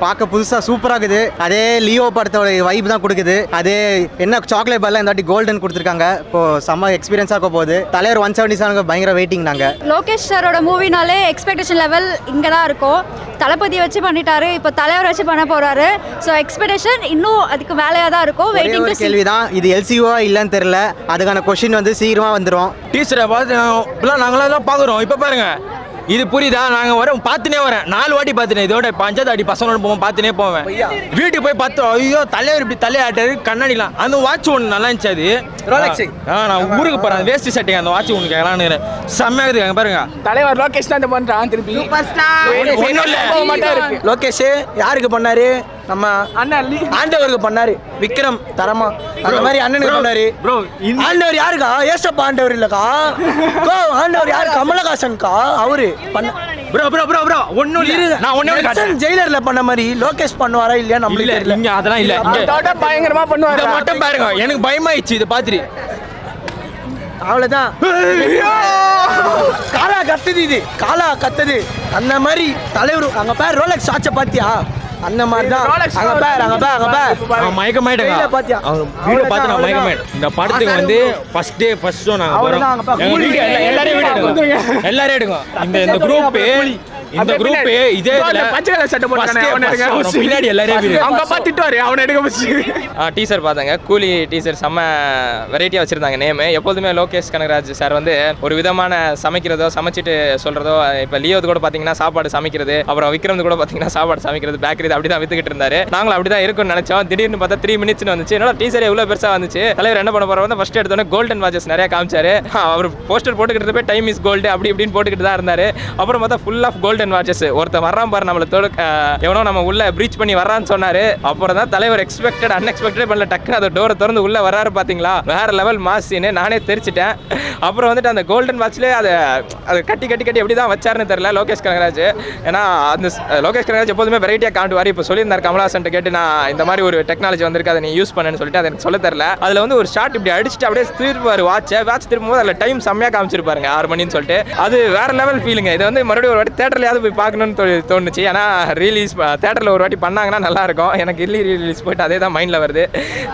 பார்க்க புதுசா சூப்பரா இருக்குது. அதே லியோ படத்தோட வைப் தான் கொடுக்குது. அதே என்ன சாக்லேட் பால்ல இந்த வாட்டி கோல்டன் கொடுத்துருக்காங்க. இப்போ செம்ம எக்ஸ்பீரியன்ஸா இருக்க போகுது. தலைவர் 177 பயங்கர வெயிட்டிங். நாங்க லோகேஷ் சாரோட மூவினாலே எக்ஸ்பெக்டேஷன் லெவல் இங்கே தான் இருக்கும். தளபதி வச்சு பண்ணிட்டாரு, இப்போ தலைவர் வச்சு பண்ண போறாரு. ஸோ எக்ஸ்பெக்டேஷன் இன்னும் அதுக்கு வேலையாக தான் இருக்கும். வெயிட்டிங் கேள்வி தான் இது எல்சிஓவா இல்லைன்னு தெரியல. அதுக்கான கொஸ்டின் வந்து சீக்கிரமா வந்துடும். டீச்சரை பார்த்து நாங்களாம் தான் பார்க்குறோம். இப்போ பாருங்க இது புரியுதா? நாங்கள் வரோம் பார்த்துனே வரேன். 4 வாட்டி பார்த்துனேன். இதோட பஞ்சாயத்து அடி பசங்களோட போவோம் பார்த்துனே போவேன். வீட்டுக்கு போய் பார்த்தோம். ஐயோ தலைவர் இப்படி தலையாட்டாரு கண்ணாடிலாம். அந்த வாட்ச் ஒன்று நல்லா இருந்துச்சு. அது நான் ஊருக்கு போகிறேன். வேஸ்ட் செட்டிங் அந்த வாட்ச் ஒன்று கேட்கலான்னு செம்மையாக இருக்காங்க பாருங்க. தலைவர் லோகேஷ் தான் பண்ணுறான். திருப்பி ஒன்றும் இல்லை. லோகேஷ் யாருக்கு பண்ணாரு? நம்ம அண்ணன் ஆண்டவருக்கு பண்ணாரு. விக்ரம் தரமா அந்த மாதிரி அண்ணனுக்கு பண்ணாரு. ஆண்டவர் யாருக்கா? ஏசப்பா ஆண்டவர் இல்லக்கா. ஆண்டவர் யாரு? கமலஹாசன்கா. அவரு ஜெயிலர்ல பண்ண மாதிரி லோகேஷ் பண்ணுவாரா இல்லையா நம்மளுக்கு தெரியல. இங்க அதெல்லாம் இல்ல. பயங்கரமா பண்ணுவாரு. மட்டும் பாருங்க எனக்கு பயமாயிடுச்சு இதை பாத்துட்டு. அவ்வளவுதான். காலா கத்துது. இது காலா கத்துது. அந்த மாதிரி தலைவர் அங்க பேர் ரோலக்ஸ் ஆச்ச பாத்தியா? அந்த மாதிரி தான் அங்க மயக்கமாயிட்டேங்க. பாத்தியா வீடியோ பார்த்து நான் மயக்கமாயிட்டேன். இந்த படத்துக்கு வந்து ஃபர்ஸ்ட் டே ஃபர்ஸ்ட் ஷோ நாங்க போறோம். எல்லாரும் எடுங்க. இந்த குரூப் இதே பச்சை கலர் சட்டை போட்டானே பின்னாடி எல்லாரும் அவங்க அப்பா திட்டுவாரு அவனை எடுக்க வச்சு. டீசர் பார்த்தாங்க. கூலி டீசர் செம்ம வெரைட்டியாக வச்சுருந்தாங்க நேம். எப்போதுமே லோகேஷ் கனகராஜ் சார் வந்து ஒரு விதமான சமைக்கிறதோ சமைச்சிட்டு சொல்கிறதோ, இப்போ லியோது கூட பார்த்தீங்கன்னா சாப்பாடு சமைக்கிறது, அப்புறம் விக்ரம்து கூட பார்த்தீங்கன்னா சாப்பாடு சமைக்கிறது, பேக்கரி அப்படி தான் வித்துக்கிட்டு இருந்தாரு. நாங்களும் அப்படி தான் இருக்கும்னு நினச்சோம். திடீர்னு பார்த்தா 3 மினிட்ஸ்னு வந்துச்சு. என்னோட டீசர் எவ்வளோ பெருசாக வந்துச்சு. தலைவர் என்ன பண்ண போகிறோம் வந்து ஃபஸ்ட் எடுத்தோன்னே கோல்டன் வாட்சஸ் நிறையா காமிச்சாரு. அவர் போஸ்டர் போட்டுக்கிட்டு போய் டைம் இஸ் கோல்டு அப்படி இப்படின்னு போட்டுக்கிட்டு தான் இருந்தார். அப்புறம் பார்த்தா ஃபுல் ஆஃப் கோல்டன் வாட்சஸ். ஒருத்தர் வர்றான் பாரு நம்மள எவனோ நம்ம உள்ள பிரீச் பண்ணி வர்றான்னு சொன்னாரு. அப்புறம் தான் தலைவர் எக்ஸ்பெக்டட் அன்எக்ஸ்பெக்டட் பண்ணல. டக்குன்னு அந்த டோரை திறந்து உள்ள வராரு பாத்தீங்களா? வேற லெவல் மாஸ் சீனு. நானே தெரிச்சிட்டேன். அப்புறம் வந்துட்டு அந்த கோல்டன் வாட்ச்லேயே அதை கட்டி எப்படி தான் வச்சாருன்னு தெரியல லோகேஷ் கனகராஜ். ஏன்னா அந்த லோகேஷ் கனகராஜ் எப்போதுமே வெரைட்டியாக காட்டுவார். இப்போ சொல்லியிருந்தார் கமலஹாசன் கேட்டு, நான் இந்த மாதிரி ஒரு டெக்னாலஜி வந்திருக்கு அதை நீ யூஸ் பண்ணுன்னு சொல்லிட்டு அதை எனக்கு சொல்ல தெரியல. அதில் வந்து ஒரு ஷாட் இப்படி அடிச்சுட்டு அப்படியே திருப்பாரு வாட்ச் திரும்பும்போது அதில் டைம் செம்மையாக காமிச்சிருப்பாருங்க 6 மணின்னு சொல்லிட்டு. அது வேற லெவல் ஃபீலுங்க. இது வந்து மறுபடியும் ஒரு வாட்டி தேட்டர்லையாவது போய் பார்க்கணும்னு தோணுச்சு. ஏன்னா ரிலீஸ் தேட்டரில் ஒரு வாட்டி பண்ணாங்கன்னா நல்லாயிருக்கும். எனக்கு ரிலீஸ் போயிட்டு அதே தான் மைண்டில் வருது.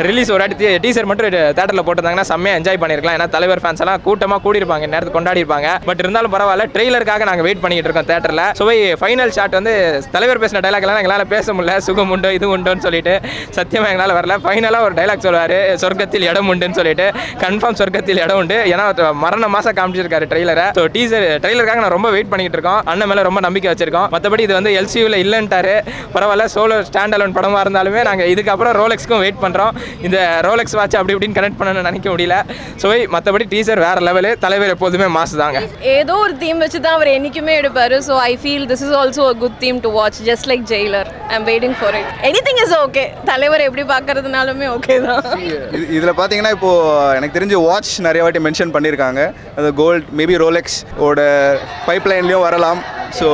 ரிலீஸ் ஒரு வாட்டி டீசர் மட்டும் தேட்டரில் போட்டிருந்தாங்கன்னா செம்மையாக என்ஜாய் பண்ணியிருக்கலாம். ஏன்னா தலைவர் ஃபேன்ஸ் எல்லாம் கூட்டமாக கூடியிருப்பாங்க, நேரத்துக்கு கொண்டாடி இருப்பாங்க. பட் இருந்தாலும் பரவாயில்ல, ட்ரெய்லருக்காக நாங்கள் வெயிட் பண்ணிட்டு இருக்கோம் தேட்டரில். ஸோ ஃபைனல் ஷாட் வந்து தலைவர் பேசின டைலாக் எல்லாம் எங்களால் பேச முடியல. சுகம் உண்டோ இது உண்டோன்னு சொல்லிட்டு சத்தியமாக எங்களால் வரல. ஃபைனலாக ஒரு டைலாக் சொல்லுவார், சொர்க்கத்தில் இடம் உண்டுன்னு சொல்லிட்டு. கன்ஃபார்ம் சொர்க்கத்தில் இடம் உண்டு. ஏன்னா மரண மாதம் காமிச்சிருக்காரு ட்ரெய்லரை. ஸோ ட்ரெய்லருக்காக நான் ரொம்ப வெயிட் பண்ணிட்டு இருக்கோம். அண்ணன் மேலே ரொம்ப நம்பிக்கை வச்சிருக்கோம். மற்றபடி இது வந்து எல்சியூவில் இல்லைன்ட்டாரு. பரவாயில்ல, சோலோ ஸ்டாண்ட் அலோன் படமாக இருந்தாலுமே நாங்கள் இதுக்கப்புறம் ரோலெக்ஸ்க்கும் வெயிட் பண்ணுறோம். இந்த ரோலெக்ஸ் வாட்ச் அப்படி இப்படின்னு கனெக்ட் பண்ணணும்னு நினைக்க முடியல. ஸோ மற்றபடி டீசர் வேறு லெவலு. தலைவர் எப்போதுமே மாசு தாங்க. ஏதோ ஒரு தீம் வச்சு தான் அவர் என்றைக்குமே எடுப்பார். So I feel this is also a good theme to watch, just like Jailer. I am waiting for it. Anything is okay. தலைவர் எப்படி பார்க்கறதுனாலுமே ஓகே தான். இதில் பார்த்தீங்கன்னா இப்போது எனக்கு தெரிஞ்சு வாட்ச் நிறைய வாட்டி மென்ஷன் பண்ணியிருக்காங்க. அது கோல்ட் மேபி ரோலெக்ஸ் ஓட பைப்லைன்லேயும் வரலாம். ஸோ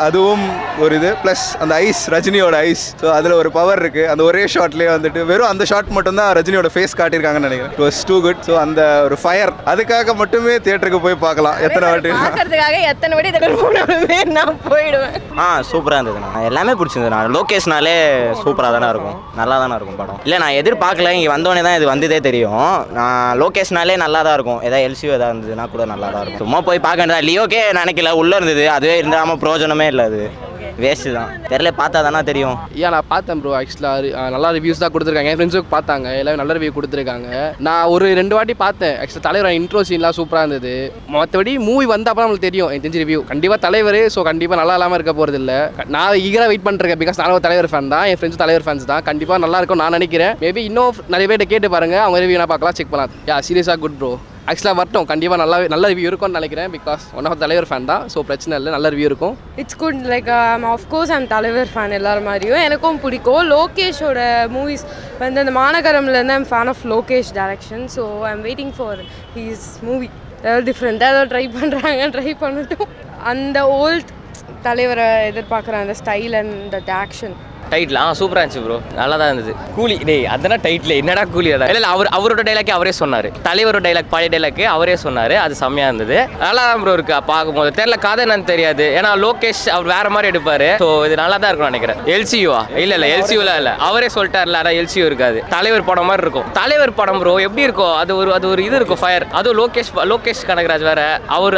அதுவும் ஒரு இது ப்ளஸ் அந்த ஐஸ், ரஜினியோட ஐஸ். ஸோ அதில் ஒரு பவர் இருக்குது. அந்த ஒரே ஷாட்லேயே வந்துட்டு வெறும் அந்த ஷாட் மட்டும்தான் ரஜினியோட ஃபேஸ் காட்டியிருக்காங்கன்னு நினைக்கிறேன். It was too good. So அந்த ஒரு ஃபயர் அதுக்காக மட்டுமே தியேட்டருக்கு போய் பார்க்கலாம். எத்தனை வாட்டி நான் போயிடுவேன். சூப்பராக இருந்தது. நான் எல்லாமே பிடிச்சிருந்தது. நான் லோகேஷ்னாலே சூப்பராக தானே இருக்கும், நல்லா தானே இருக்கும் படம். இல்லை நான் எதிர்பார்க்கல, இங்கே வந்தோடனே தான் இது வந்ததே தெரியும். நான் லோகேஷ்னாலே நல்லா தான் இருக்கும். ஏதாவது எல்சியூ எதாவது இருந்ததுன்னா கூட நல்லா தான் இருக்கும். சும்மா போய் பார்க்க வேண்டியதா. லியோக்கே நினைக்கல, உள்ளே இருந்தது. அதுவே இருந்தாமல் பிரயோஜனமே இல்லை. அது வேஸ்ட்டு தான். தெரியல, பார்த்தா தானே தெரியும். நான் பார்த்தேன் ப்ரோ. ஆக்சுவலாக நல்லா ரிவ்யூஸ் தான் கொடுத்துருக்காங்க. என் ஃப்ரெண்ட்ஸுக்கு பார்த்தாங்க, எல்லாரும் நல்ல ரிவ்யூ கொடுத்துருக்காங்க. நான் ஒரு 2 வாட்டி பார்த்தேன். ஆக்சுவலாக தலைவர் இன்ட்ரோ சீன்லாம் சூப்பராக இருந்தது. மற்றபடி மூவி வந்த அப்புறம் நம்மளுக்கு தெரியும். எனக்கு தெரிஞ்ச ரிவ்யூ கண்டிப்பாக தலைவர். ஸோ கண்டிப்பாக நல்லா இல்லாமல் இருக்க போகிறது இல்லை. நான் ஈகராக வெயிட் பண்ணிருக்கேன். பிகாஸ் நானும் தலைவர் ஃபேன் தான். என் ஃப்ரெண்ட்ஸும் தலைவர் ஃபேன்ஸ் தான். கண்டிப்பாக நல்லா இருக்கும் நான் நினைக்கிறேன். மேபி இன்னும் நிறைய பேர்ட்ட கேட்டு பாருங்கள், அவங்க ரிவ்யூ நான் பார்க்கலாம், செக் பண்ணலாம். சீரியஸாக குட் ப்ரோ. ஆக்சுவலாக வரட்டும், கண்டிப்பாக நல்ல ரிவ்யூ இருக்கும்னு நினைக்கிறேன். பிகாஸ் ஒன் ஆஃப் தலைவர் ஃபேன் தான். ஸோ பிரச்சனை இல்லை, நல்ல ரிவ்யூ இருக்கும். It's good. Like of course I'm தலைவர் ஃபேன் எல்லாரும் மாதிரியும். எனக்கும் பிடிக்கும் லோகேஷோட மூவிஸ் வந்து. அந்த மாநகரம்லேருந்து I'm fan of Lokesh direction. So I'm waiting for his movie. ஏதாவது டிஃப்ரெண்ட்டாக ஏதாவது ட்ரை பண்ணுறாங்க, ட்ரை பண்ணட்டும். அந்த ஓல்ட் தலைவரை எதிர்பார்க்குற அந்த style and the action title சூப்பராக இருந்துச்சு ப்ரோ, நல்லா தான் இருந்தது. கூலி டேய் அதெல்லாம் டைட்டில் என்னடா கூலி? இல்லை அவரோட டைலாக்கே அவரே சொன்னார், தலைவரோட டைலாக் பழைய டைலாக்கு அவரே சொன்னார், அது செம்மையாக இருந்தது. நல்லா தான் ப்ரோ இருக்கு பார்க்கும்போது. தெரியல கதை என்னன்னு தெரியாது, ஏன்னா லோகேஷ் அவர் வேற மாதிரி எடுப்பார். ஸோ இது நல்லா தான் இருக்கும்னு நினைக்கிறேன். எல்சியூவா? இல்லை எல்சியூலாம் இல்லை, அவரே சொல்லிட்டார்ல, ஆனால் எல்சியூ இருக்காது. தலைவர் படம் மாதிரி இருக்கும். தலைவர் படம் ப்ரோ எப்படி இருக்கும், அது ஒரு இது இருக்கும் ஃபயர். அதுவும் லோகேஷ் கனகராஜ் வேற,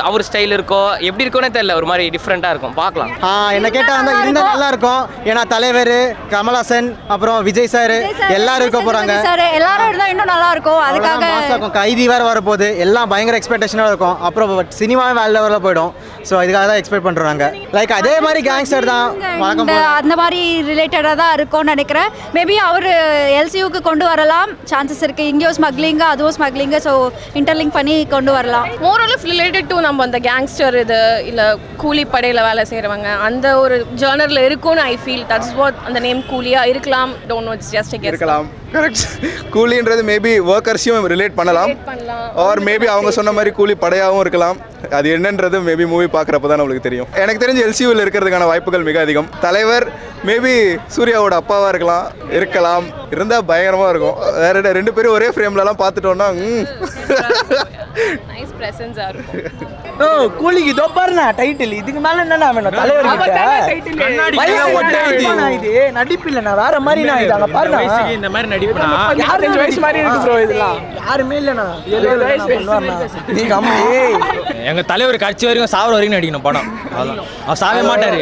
அவர் ஸ்டைல் இருக்கும், எப்படி இருக்கும்னே தெரியல, ஒரு மாதிரி டிஃப்ரெண்ட்டாக இருக்கும். பார்க்கலாம். என்ன கேட்டால் வந்து இருந்தால் நல்லா இருக்கும். ஏன்னா தலைவர், கமல்ஹாசன், அப்புறம் விஜய் சார் எல்லாரும் இருக்க போறாங்க. எல்லாரும் இருந்தா இன்னும் நல்லா இருக்கும். அதுக்காக கைதி வேற வரப்போகுது, எல்லாம் பயங்கர எக்ஸ்பெக்டேஷனாக இருக்கும். அப்புறம் சினிமாவே வேற லெவலில் போயிடும். ஸோ இதுக்காக தான் எக்ஸ்பெக்ட் பண்ணுறாங்க. லைக் அதே மாதிரி கேங்ஸ்டர் தான் அந்த மாதிரி ரிலேட்டடாக தான் இருக்கும்னு நினைக்கிறேன். மேபி அவர் எல்சியூக்கு கொண்டு வரலாம், சான்சஸ் இருக்கு. இங்கேயும் ஸ்மக்லிங்கு அதுவும் ஸ்மக்லிங்கு, ஸோ இன்டர்லிங்க் பண்ணி கொண்டு வரலாம். மோரலஃப் ரிலேட்டட் டு நம்ம அந்த கேங்ஸ்டர் இது இல்லை கூலிப்படையில் வேலை செய்கிறவங்க அந்த ஒரு ஜேர்னரில் இருக்கும்னு ஐ ஃபீல். தட்ஸ் வாட் அந்த நேம் கூலியாக இருக்கலாம். Don't know, it's just a guess. இருக்கலாம். கரெக்ட். கூலின்றது மேபி ஒர்க்கர்ஸையும் ரிலேட் பண்ணலாம், ஆர் மேபி அவங்க சொன்ன மாதிரி கூலி படையாகவும் இருக்கலாம். அது என்னன்றது மேபி மூவி பார்க்குறப்ப தான் நம்மளுக்கு தெரியும். எனக்கு தெரிஞ்சு எல்சியூவில் இருக்கிறதுக்கான வாய்ப்புகள் மிக அதிகம். தலைவர் மேபி சூர்யாவோட அப்பாவாக இருக்கலாம். இருந்தால் பயங்கரமாக இருக்கும். வேற 2 பேரும் ஒரே ஃப்ரேம்லலாம் பார்த்துட்டோன்னா நைஸ் பிரசன்ஸா இருக்கும். கூலிக்கு இதோ பாருண்ணா டைட்டில். இதுக்கு மேல என்னண்ணா வேணும் தலைவர்கிட்ட? இது நடிப்பு இல்லைண்ணா, வேற மாதிரி நான் இது அங்க பாருண்ணா. இந்த மாதிரி நடிப்புனா 25 வயசு மாதிரி இருக்கு ப்ரோ. இதெல்லாம் யாருமே இல்லைண்ணா. 70 வயசு நீங்க அம்மா. எங்க தலைவர் கட்சி வரைக்கும் சாவர வரைக்கும் நடிக்கணும் படம். அதான் அவர் சாவே மாட்டாரு.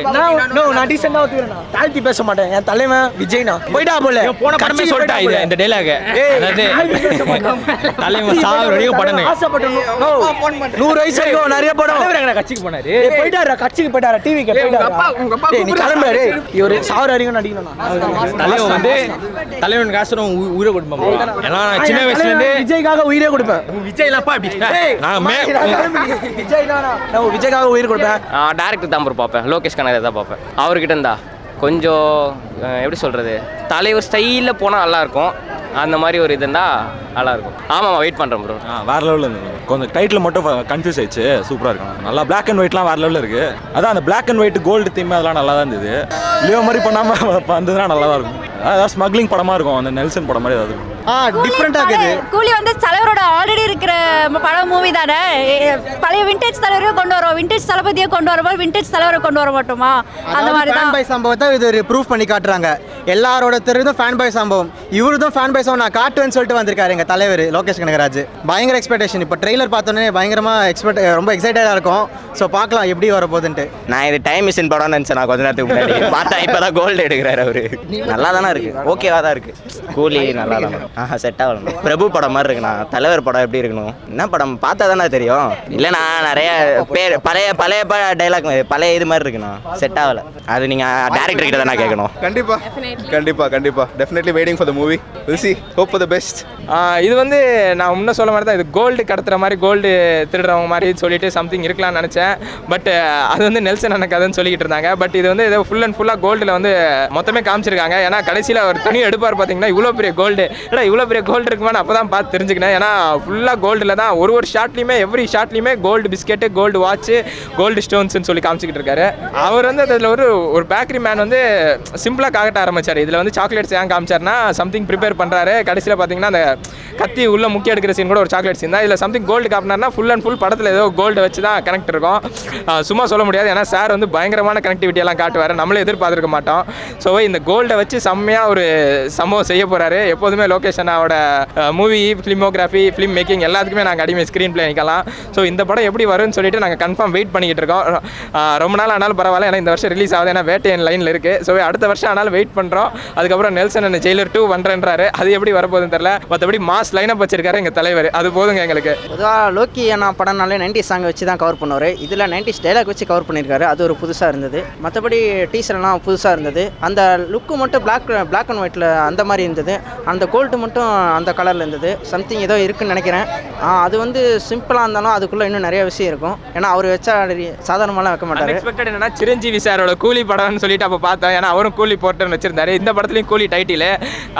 நான் டீசெண்டா ஒத்துக்கிறேன், தாழ்த்தி பேச மாட்டேன். என் தலைவன் விஜய்னா போயிட்டா போல போன படமே சொல்லிட்டா இது இந்த டைலாக். அதாவது தலைவர் சாவர வரைக்கும் படம் ஆசைப்பட்டேன். 100 வயசு வரைக்கும் நிறைய படம். கட்சிக்கு போனாரு, போயிட்டாரா கட்சிக்கு போயிட்டாரா, டிவிக்கு போயிட்டாரா. நீ கிளம்புறாரு, இவரு சாவர வரைக்கும் நடிக்கணும். தலைவன் வந்து தலைவன் காசும் உயிரை கொடுப்பேன். ஏன்னா சின்ன வயசுல இருந்து விஜய்க்காக உயிரே கொடுப்பேன். விஜய்லாப்பா அப்படி விஜய்க்காக உயிர் கொடுப்பேன். டேரக்டர் தான் ப்ரோ பார்ப்பேன், லோகேஷ் கனகராஜ் தான் பார்ப்பேன். அவர்கிட்ட இருந்தா கொஞ்சம் எப்படி சொல்கிறது, தலைவர் ஸ்டைலில் போனால் நல்லாயிருக்கும். அந்த மாதிரி ஒரு இதுன்னா நல்லாயிருக்கும். ஆமாம் வெயிட் பண்ணுறேன் ப்ரோ. வேறு லெவலில் இருந்தது. கொஞ்சம் டைட்டில் மட்டும் கன்ஃபியூஸ் ஆயிடுச்சு. சூப்பராக இருக்கும். நல்லா பிளாக் அண்ட் ஒயிட்லாம் வேறு லெவலில் இருக்குது. அதான் அந்த black and white gold theme அதெல்லாம் நல்லா தான் இருந்தது. லியோ மாதிரி பண்ணாமல் வந்ததுன்னா நல்லா தான் இருக்கும். அதாவது ஸ்மக்லிங் படமாக இருக்கும், அந்த நெல்சன் படம் மாதிரி ஏதாவது இருக்கும். டிஃப்ரெண்டாக இருக்குது. கூலி வந்து தலைவரோட ஆல்ரெடி இருக்கிற படம் மூவி தானே. பழைய விண்டேஜ் தலைவரையும் கொண்டு வரோம், விண்டேஜ் தளபதியை கொண்டு வரும்போது விண்டேஜ் தலைவரை கொண்டு வர மாட்டோமா? அந்த மாதிரி தான் ஃபேன் பை சம்பவத்தை இது ஒரு ப்ரூஃப் பண்ணி காட்டுறாங்க. எல்லாரோட தெரியும் ஃபேன் பை சம்பவம், இவருதும் ஃபேன் பை சம்பவம் நான் காட்டுவேன்னு சொல்லிட்டு வந்திருக்காரு எங்கள் தலைவர் லோகேஷ் கனகராஜ். பயங்கர எக்ஸ்பெக்டேஷன். இப்போ ட்ரெய்லர் பார்த்தோன்னே பயங்கரமாக ரொம்ப எக்ஸைட்டடாக இருக்கும். ஸோ பார்க்கலாம் எப்படி வர போகுதுன்ட்டு. நான் இது டைம் மிஷின் படம்னு நினச்சேன் நான் கொஞ்ச நேரத்துக்கு முன்னாடி. பார்த்தா இப்போ தான் கோல்டு எடுக்கிறாரு அவரு. நல்லா தானே இருக்குது, ஓகேவா தான் இருக்குது. கூலி நல்லா தான் செட் ஆகணும். பிரபு படம் மாதிரி இருக்குண்ணா. தலைவர் படம் எப்படி இருக்கணும், என்ன படம் பார்த்தா தானே தெரியும். இல்லைண்ணா நிறைய பேர் பழைய பழைய டைலாக் பழைய இது மாதிரி இருக்குண்ணா, செட் ஆகலை. அது நீங்கள் டேரக்டர் கிட்ட தானே கேட்கணும். கண்டிப்பாக definitely waiting for the movie. Will see, hope for the best. இது வந்து நான் முன்ன சொல்ல மாதிரி தான், இது கோல்டு கடத்துற மாதிரி கோல்டு திருடுறவங்க மாதிரி சொல்லிட்டு சம்திங் இருக்கலாம்னு நினச்சேன். பட் அது வந்து நெல்சன் எனக்கு அதுன்னு சொல்லிக்கிட்டு இருந்தாங்க. பட் இது வந்து ஏதோ ஃபுல் அண்ட் ஃபுல்லாக கோல்டில் வந்து மொத்தமே காமிச்சிருக்காங்க. ஏன்னா கடைசியில் ஒரு துணி எடுப்பார் பார்த்தீங்கன்னா இவ்வளோ பெரிய கோல்டு, இல்லை இவ்வளோ பெரிய கோல்டு இருக்குமான்னு அப்போ தான் பார்த்து தெரிஞ்சுக்கினேன். ஏன்னா ஃபுல்லாக கோல்டில் தான் ஒரு ஷாட்லையுமே எவ்ரி ஷாட்லையுமே gold biscuit, gold watch, gold ஸ்டோன்ஸ்ன்னு சொல்லி காமிச்சிக்கிட்டு இருக்காரு. அவர் வந்து அதில் ஒரு பேக்கரி மேன் வந்து சிம்பிளாக காட்ட ஆரம்பிச்சார். இதில் வந்து சாக்லேட்ஸ் ஏன் காமிச்சார்னா சம்திங் ப்ரிப்பேர் பண்ணுறாரு. கடைசியில் பார்த்தீங்கன்னா அந்த கத்தி உள்ள முக்கிய எடுக்கிற சீன் கூட ஒரு சாக்லேட் சீன் தான். இதில் சம்திங் கோல்டு காப்பினார்னா ஃபுல் அண்ட் ஃபுல் படத்தில் ஏதோ கோல்டு வச்சு தான் கனெக்ட் இருக்கும். சும்மா சொல்ல முடியாது, ஏன்னா சார் வந்து பயங்கரமான கனெக்டிவிட்டி எல்லாம் காட்டுவார், நம்மளே எதிர்பார்த்துருக்க மாட்டோம். ஸோ இந்த கோல்டை வச்சு செம்மையாக ஒரு சம்பவம் செய்ய போகிறாரு. எப்போதுமே லோகேஷனோட மூவி, ஃபிலிமோகிராஃபி, ஃபிலிம் மேக்கிங் எல்லாத்துக்குமே நாங்கள் அடிமை ஸ்க்ரீன் பிளே நிற்கலாம். ஸோ இந்த படம் எப்படி வரும்னு சொல்லிட்டு நாங்கள் கன்ஃபார்ம் வெயிட் பண்ணிக்கிட்டு இருக்கோம். ரொம்ப நாள் ஆனாலும் பரவாயில்ல, ஏன்னா இந்த வருஷம் ரிலீஸ் ஆகுது, ஏன்னா வேட்டையன் லைனில் இருக்குது. ஸோ அடுத்த வருஷம் ஆனாலும் வெயிட் பண்ணுறோம். அதுக்கப்புறம் நெல்சன் அண்ட் ஜெயிலர் 2 பண்ணுறேன்றாரு. அது எப்படி வரப்போகுதுன்னு தெரியல. மற்றபடி மாஸ் லைனப் வச்சிருக்காரு எங்கள் தலைவர், அது போதுங்க எங்களுக்கு. பொதுவாக லோக்கி அண்ணா படம்னாலே 90s சாங் வச்சு தான் கவர் பண்ணுவார். இதில் 90s டைலாக் வச்சு கவர் பண்ணியிருக்காரு, அது ஒரு புதுசாக இருந்தது. மற்றபடி டீசர்லாம் புதுசாக இருந்தது. அந்த லுக்கு மட்டும் பிளாக் அண்ட் ஒயிட்டில் அந்த மாதிரி இருந்தது. அந்த கோல்டு மட்டும் அந்த கலரில் இருந்தது. சம்திங் ஏதோ இருக்குன்னு நினைக்கிறேன். அது வந்து சிம்பிளாக இருந்தாலும் அதுக்குள்ளே இன்னும் நிறைய விஷயம் இருக்கும். ஏன்னா அவர் வச்சா சாதாரணமாலாம் வைக்க மாட்டார். எக்ஸ்பெக்டட் என்னன்னா சிரஞ்சீவி சாரோட கூலி படம்னு சொல்லிட்டு அப்போ பார்த்தேன். ஏன்னா அவரும் கூலி போட்டுன்னு வச்சிருந்தாரு. இந்த படத்துலையும் கூலி டைட்டில்,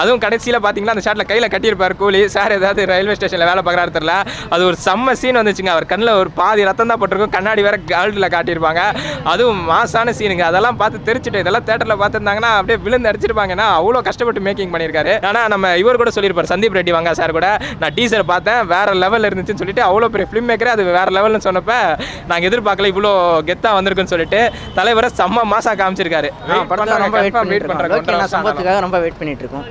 அதுவும் கடைசியில் பார்த்தீங்கன்னா அந்த ஷாட்டில் கையில் கட்டியிருப்பார் கூலி. சார் ஏதாவது ரயில்வே ஸ்டேஷனில் வேலை பார்க்குறாரு தெரியல. அது ஒரு செம்ம சீன் வந்துச்சுங்க. அவர் கண்ணில் ஒரு பாதி ரத்தம் தான் போட்டிருக்கும், கண்ணாடி வேற கால்டில் காட்டியிருப்பாங்க. அதுவும் மாசான சீனுங்க. அதெல்லாம் பார்த்து தெரிச்சுட்டு இதெல்லாம் தேட்டரில் பார்த்துருந்தாங்கன்னா அப்படியே விழுந்து அடிச்சிருப்பாங்கன்னா அவ்வளோ கஷ்டப்பட்டு மேக்கிங் பண்ணியிருக்காரு. ஆனால் நம்ம இவர் கூட சொல்லியிருப்பார், சந்தீப் ரெட்டி வாங்க சார் கூட, நான் டீசர் பார்த்தேன் வேற லெவல் இருந்துச்சுன்னு சொல்லிட்டு அவ்வளோ பெரிய ஃபிலிம் மேக்கரே அது வேற லெவல்னு சொன்னப்ப நாங்கள் எதிர்பார்க்கல இவ்வளோ கெத்தா வந்திருக்குன்னு சொல்லிட்டு தலைவரை செம்ம மாசா காமிச்சிருக்காரு. ரொம்ப வெயிட் பண்ணிட்டு இருக்கோம். ரொம்ப வெயிட் பண்ணிட்டு இருக்கோம்.